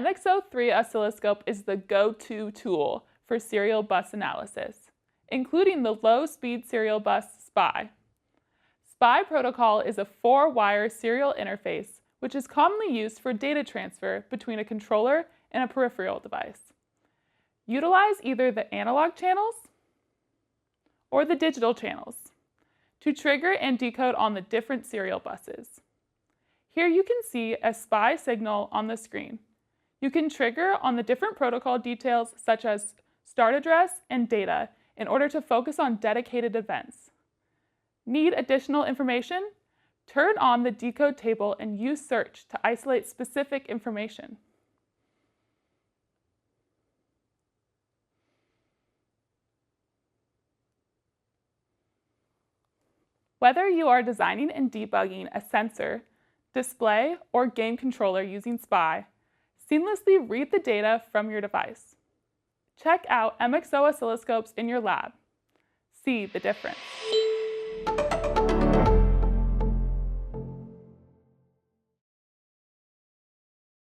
MXO3 oscilloscope is the go-to tool for serial bus analysis, including the low-speed serial bus SPI. SPI protocol is a 4-wire serial interface which is commonly used for data transfer between a controller and a peripheral device. Utilize either the analog channels or the digital channels to trigger and decode on the different serial buses. Here you can see a SPI signal on the screen. You can trigger on the different protocol details such as start address and data in order to focus on dedicated events. Need additional information? Turn on the decode table and use search to isolate specific information. Whether you are designing and debugging a sensor, display, or game controller using SPI, seamlessly read the data from your device. Check out MXO oscilloscopes in your lab. See the difference.